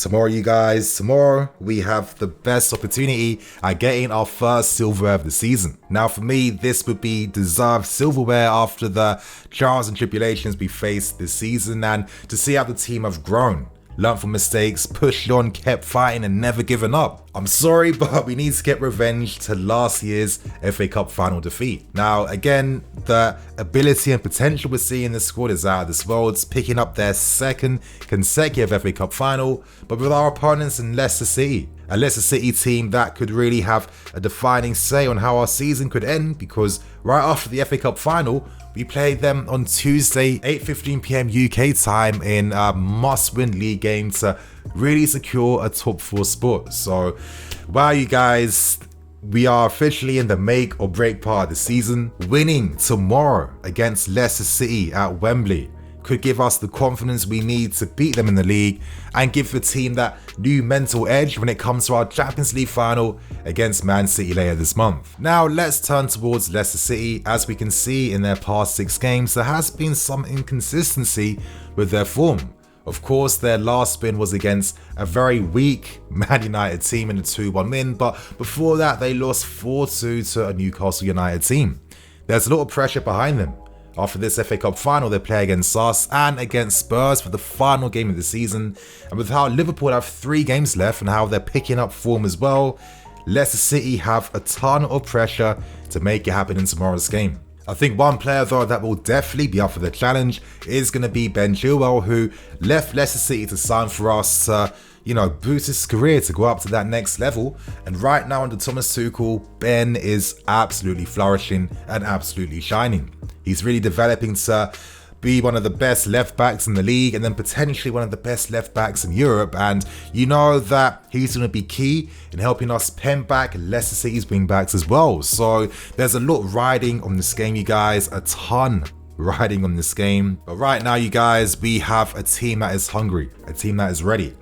Tomorrow, you guys, tomorrow we have the best opportunity at getting our first silverware of the season. Now for me, this would be deserved silverware after the trials and tribulations we faced this season, and to see how the team have grown, learned from mistakes, pushed on, kept fighting and never given up. I'm sorry, but we need to get revenge to last year's FA Cup final defeat. Now again, the ability and potential we're seeing in this squad is out of this world. It's picking up their second consecutive FA Cup final, but with our opponents in Leicester City. A Leicester City team that could really have a defining say on how our season could end, because right after the FA Cup final, we played them on Tuesday, 8:15 PM UK time in a must-win league game to really secure a top 4 spot. So, wow, you guys, we are officially in the make or break part of the season. Winning tomorrow against Leicester City at Wembley could give us the confidence we need to beat them in the league and give the team that new mental edge when it comes to our Champions League final against Man City later this month. Now let's turn towards Leicester City. As we can see in their past 6 games, there has been some inconsistency with their form. Of course, their last win was against a very weak Man United team in a 2-1 win, but before that they lost 4-2 to a Newcastle United team. There's a lot of pressure behind them. After this FA Cup final, they play against us and against Spurs for the final game of the season. And with how Liverpool have 3 games left and how they're picking up form as well, Leicester City have a ton of pressure to make it happen in tomorrow's game. I think one player though that will definitely be up for the challenge is going to be Ben Chilwell, who left Leicester City to sign for us to, boost his career to go up to that next level. And right now under Thomas Tuchel, Ben is absolutely flourishing and absolutely shining. He's really developing to be one of the best left backs in the league and then potentially one of the best left backs in Europe. And you know that he's going to be key in helping us pen back Leicester City's wing backs as well. So there's a lot riding on this game, you guys, a ton riding on this game. But right now, you guys, we have a team that is hungry, a team that is ready.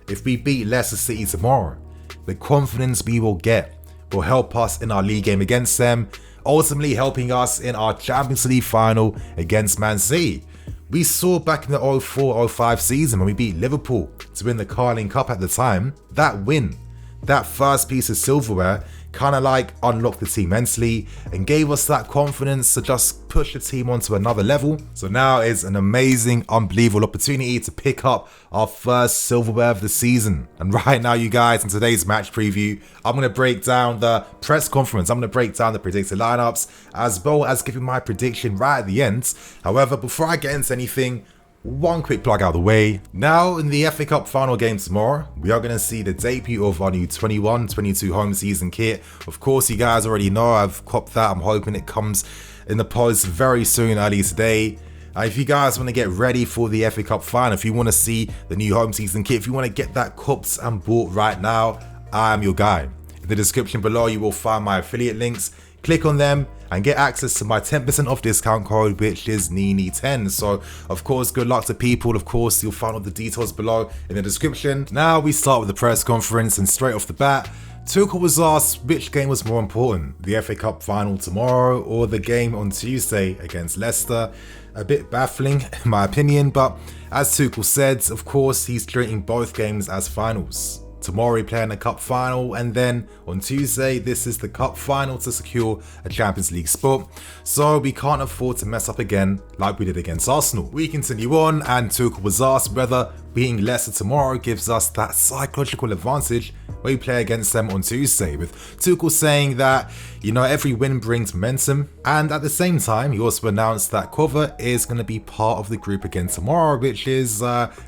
If we beat Leicester City tomorrow, the confidence we will get will help us in our league game against them, ultimately helping us in our Champions League final against Man City. We saw back in the 04-05 season when we beat Liverpool to win the Carling Cup at the time, that win, that first piece of silverware kind of like unlocked the team mentally and gave us that confidence to just push the team onto another level. So now is an amazing, unbelievable opportunity to pick up our first silverware of the season. And right now, you guys, in today's match preview, I'm going to break down the press conference. I'm going to break down the predicted lineups as well as giving my prediction right at the end. However, before I get into anything, one quick plug out of the way. Now in the FA Cup final game tomorrow, we are going to see the debut of our new 21-22 home season kit. Of course, you guys already know I've copped that. I'm hoping it comes in the post very soon, early today. If you guys want to get ready for the FA Cup final, if you want to see the new home season kit, if you want to get that copped and bought right now, I am your guy. In the description below, you will find my affiliate links. Click on them and get access to my 10% off discount code, which is Nini10. So, of course, good luck to people. Of course, you'll find all the details below in the description. Now we start with the press conference, and straight off the bat, Tuchel was asked which game was more important, the FA Cup final tomorrow or the game on Tuesday against Leicester. A bit baffling in my opinion, but as Tuchel said, of course, he's treating both games as finals. Tomorrow we play in a cup final, and then on Tuesday this is the cup final to secure a Champions League spot, so we can't afford to mess up again like we did against Arsenal. We continue on, and Tuchel was asked whether beating Leicester tomorrow gives us that psychological advantage when we play against them on Tuesday, with Tuchel saying that, every win brings momentum, and at the same time he also announced that Cover is going to be part of the group again tomorrow, which is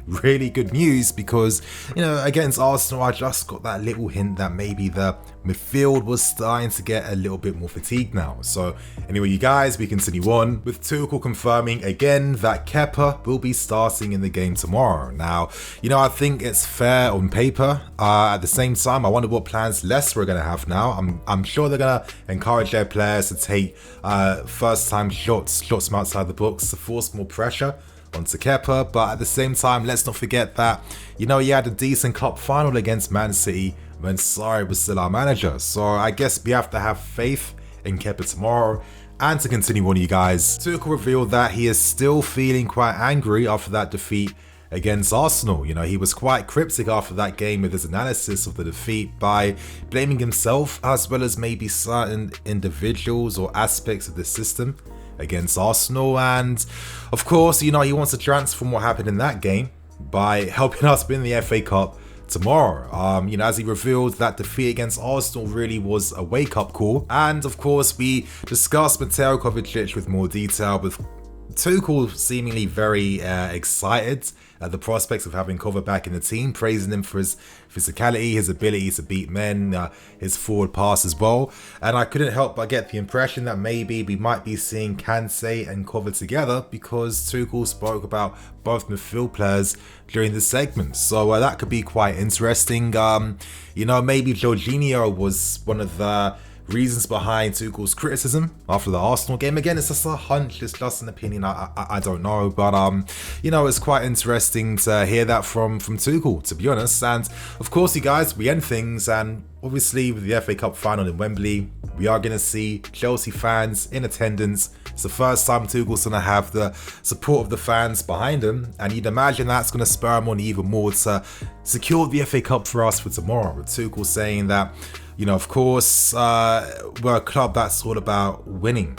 really good news because, against Arsenal I just got that little hint that maybe the midfield was starting to get a little bit more fatigued now. So anyway, you guys, we continue on with Tuchel confirming again that Kepa will be starting in the game tomorrow. Now, I think it's fair on paper. At the same time, I wonder what plans Leicester are going to have now. I'm sure they're going to encourage their players to take first-time shots from outside the box to force more pressure onto Kepa, but at the same time, let's not forget that, he had a decent cup final against Man City when Sarri was still our manager. So I guess we have to have faith in Kepa tomorrow. And to continue on, you guys, Tuchel revealed that he is still feeling quite angry after that defeat against Arsenal. You know, he was quite cryptic after that game with his analysis of the defeat by blaming himself as well as maybe certain individuals or aspects of the system against Arsenal. And of course, you know, he wants to transform what happened in that game by helping us win the FA Cup tomorrow. You know, as he revealed, that defeat against Arsenal really was a wake-up call. And of course, we discussed Mateo Kovacic with more detail, with Tuchel seemingly very excited at the prospects of having Cover back in the team, praising him for his physicality, his ability to beat men, his forward pass as well. And I couldn't help but get the impression that maybe we might be seeing Kante and Cover together, because Tuchel spoke about both midfield players during the segment. So that could be quite interesting. You know, maybe Jorginho was one of the reasons behind Tuchel's criticism after the Arsenal game. Again, it's just a hunch, it's just an opinion, I don't know, but you know, it's quite interesting to hear that from Tuchel, to be honest. And of course, you guys, we end things, and obviously with the FA Cup final in Wembley, we are going to see Chelsea fans in attendance. It's the first time Tuchel's going to have the support of the fans behind him, and you'd imagine that's going to spur him on even more to secure the FA Cup for us for tomorrow. With Tuchel saying that, you know, of course, we're a club that's all about winning.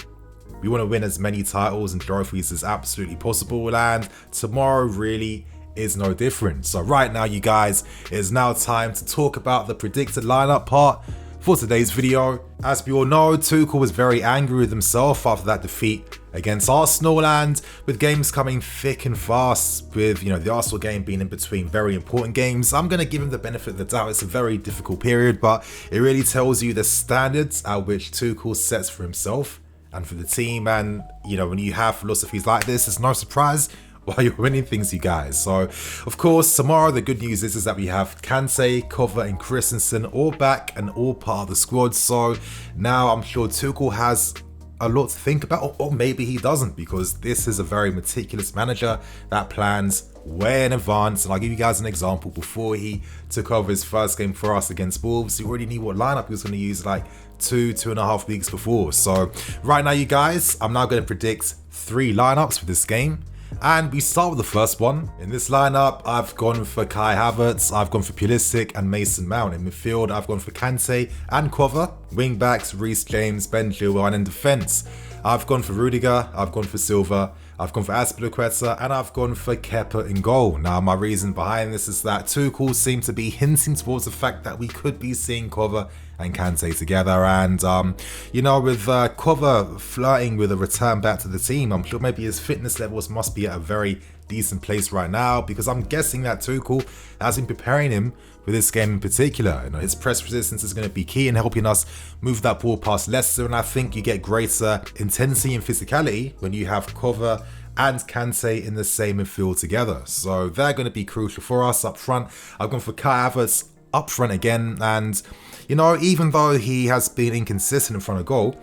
We want to win as many titles and trophies as absolutely possible, and tomorrow really is no different. So right now, you guys, it is now time to talk about the predicted lineup part for today's video. As we all know, Tuchel was very angry with himself after that defeat against Arsenal, and with games coming thick and fast, with, you know, the Arsenal game being in between very important games, I'm going to give him the benefit of the doubt. It's a very difficult period, but it really tells you the standards at which Tuchel sets for himself and for the team. And, you know, when you have philosophies like this, it's no surprise why you're winning things, you guys. So, of course, tomorrow the good news is that we have Kante, Cover and Christensen all back and all part of the squad. So now I'm sure Tuchel has a lot to think about, or maybe he doesn't, because this is a very meticulous manager that plans way in advance. And I'll give you guys an example. Before he took over his first game for us against Wolves, he already knew what lineup he was going to use like 2.5 weeks before. So right now, you guys, I'm now going to predict 3 lineups for this game. And we start with the first one. In this lineup, I've gone for Kai Havertz, I've gone for Pulisic and Mason Mount. In midfield, I've gone for Kante and Cover. Wing backs, Reece James, Ben Chilwell, and in defence, I've gone for Rudiger, I've gone for Silva, I've gone for Azpilicueta, and I've gone for Kepa in goal. Now, my reason behind this is that Tuchel seemed to be hinting towards the fact that we could be seeing Cover and Kante together, and you know, with Cover flirting with a return back to the team, I'm sure maybe his fitness levels must be at a very decent place right now, because I'm guessing that Tuchel has been preparing him for this game in particular. You know, his press resistance is going to be key in helping us move that ball past Leicester, and I think you get greater intensity and physicality when you have Cover and Kante in the same midfield together. So they're going to be crucial for us up front. I've gone for Kai Havertz up front again, and you know, even though he has been inconsistent in front of goal,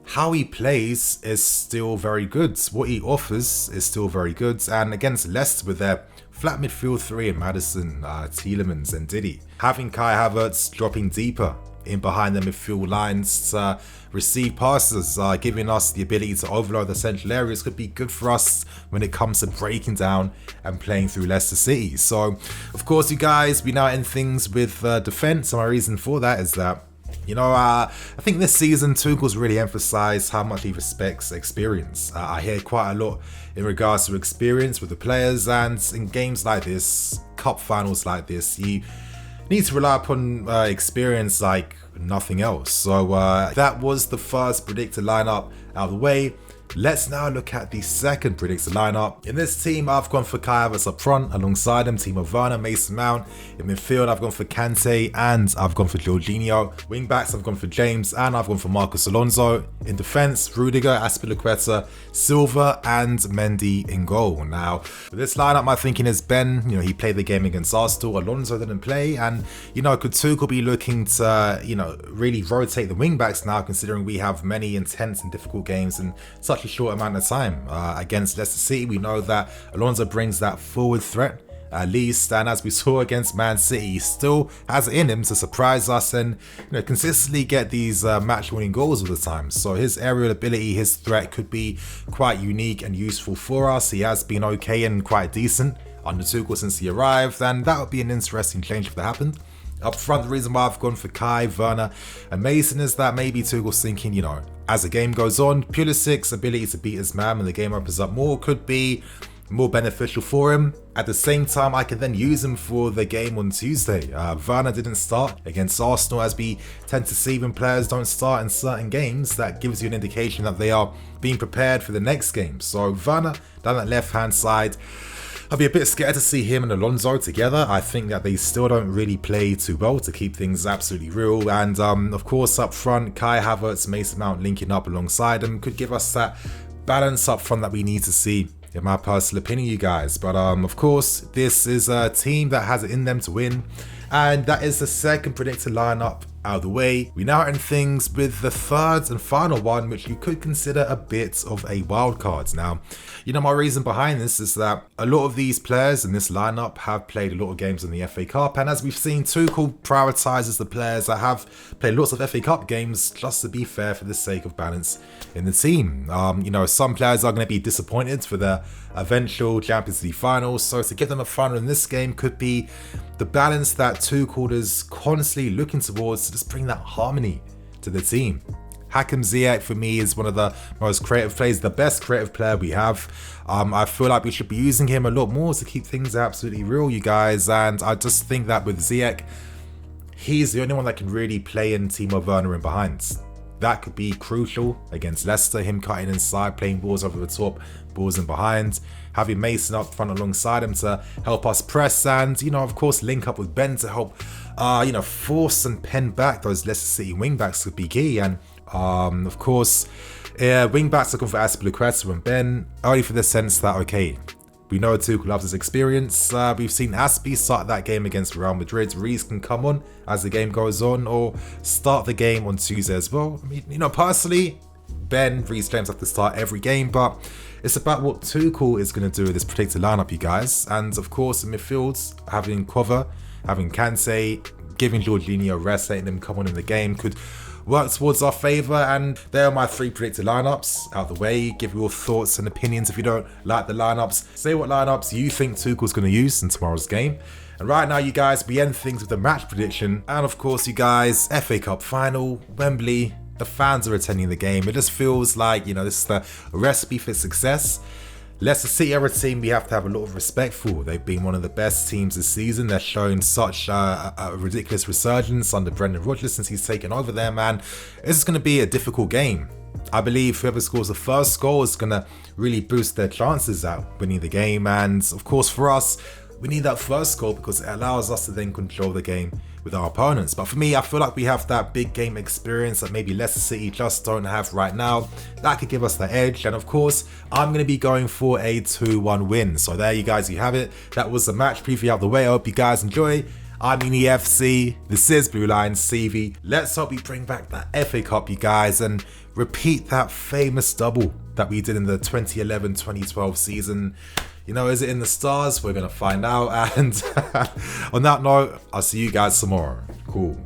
how he plays is still very good. What he offers is still very good. And against Leicester, with their flat midfield 3 in Maddison, Tielemans and Didi, having Kai Havertz dropping deeper in behind the midfield lines to receive passes, giving us the ability to overload the central areas, could be good for us when it comes to breaking down and playing through Leicester City. So, of course, you guys, we now end things with defence. And my reason for that is that, you know, I think this season Tuchel's really emphasised how much he respects experience. I hear quite a lot in regards to experience with the players, and in games like this, cup finals like this, you need to rely upon experience like nothing else. So that was the first predicted lineup out of the way. Let's now look at the second predicted lineup. In this team, I've gone for Kai Havertz up front, alongside him Timo Werner, Mason Mount. In midfield, I've gone for Kante and I've gone for Jorginho. Wing backs, I've gone for James and I've gone for Marcos Alonso. In defence, Rudiger, Azpilicueta, Silva and Mendy in goal. Now, with this lineup, my thinking is Ben, you know, he played the game against Arsenal, Alonso didn't play, and, you know, could Tuchel be looking to, you know, really rotate the wing backs now, considering we have many intense and difficult games in such a short amount of time. Against Leicester City, we know that Alonso brings that forward threat at least, and as we saw against Man City, he still has it in him to surprise us and, you know, consistently get these match-winning goals all the time. So his aerial ability, his threat could be quite unique and useful for us. He has been okay and quite decent under Tuchel since he arrived, and that would be an interesting change if that happened. Up front, the reason why I've gone for Kai, Werner and Mason is that maybe Tuchel's thinking, as the game goes on, Pulisic's ability to beat his man when the game opens up more could be more beneficial for him. At the same time, I can then use him for the game on Tuesday. Werner didn't start against Arsenal, as we tend to see when players don't start in certain games. That gives you an indication that they are being prepared for the next game. So Werner down that left-hand side, I'll be a bit scared to see him and Alonso together. I think that they still don't really play too well, to keep things absolutely real. And of course, up front, Kai Havertz, Mason Mount linking up alongside him could give us that balance up front that we need to see, in my personal opinion, you guys. But of course, this is a team that has it in them to win. And that is the second predicted lineup out of the way. We now end things with the third and final one, which you could consider a bit of a wild card. Now, my reason behind this is that a lot of these players in this lineup have played a lot of games in the FA Cup, and as we've seen, Tuchel prioritises the players that have played lots of FA Cup games, just to be fair, for the sake of balance in the team. Some players are going to be disappointed for their eventual Champions League finals, so to give them a final in this game could be the balance that Tuchel is constantly looking towards, to just bring that harmony to the team. Hakim Ziyech for me is one of the most creative players, the best creative player we have. I feel like we should be using him a lot more to keep things absolutely real, you guys. And I just think that with Ziyech, he's the only one that can really play in Timo Werner in behind. That could be crucial against Leicester, him cutting inside, playing balls over the top, balls in behind, having Mason up front alongside him to help us press, and of course link up with Ben to help force and pen back those Leicester City wing backs could be key. And of course, wing backs looking for Azpilicueta and Ben, only for the sense that, okay, we know Tuchel loves his experience. We've seen Aspi start that game against Real Madrid. Reece can come on as the game goes on, or start the game on Tuesday as well. I mean, personally, Ben, Reece James have to start every game, but it's about what Tuchel is going to do with this predicted lineup, you guys. And of course, in midfield, having Cover, having Kante, giving Jorginho rest, letting him come on in the game could work towards our favour. And there are my three predicted lineups out of the way. Give your thoughts and opinions if you don't like the lineups. Say what lineups you think Tuchel's going to use in tomorrow's game. And right now, you guys, we end things with the match prediction. And of course, you guys, FA Cup final, Wembley. The fans are attending the game. It just feels like, this is the recipe for success. Leicester City are a team we have to have a lot of respect for. They've been one of the best teams this season. They're showing such a ridiculous resurgence under Brendan Rodgers since he's taken over there, man. This is going to be a difficult game. I believe whoever scores the first goal is going to really boost their chances at winning the game. And of course, for us, we need that first goal because it allows us to then control the game with our opponents. But for me, I feel like we have that big game experience that maybe Leicester City just don't have right now. That could give us the edge. And of course, I'm going to be going for a 2-1 win. So there you guys, you have it. That was the match preview out of the way. I hope you guys enjoy. I'm in the FC. This is Blue Line CV. Let's hope we bring back that FA Cup, you guys, and repeat that famous double that we did in the 2011-2012 season. Is it in the stars? We're going to find out. And on that note, I'll see you guys tomorrow. Cool.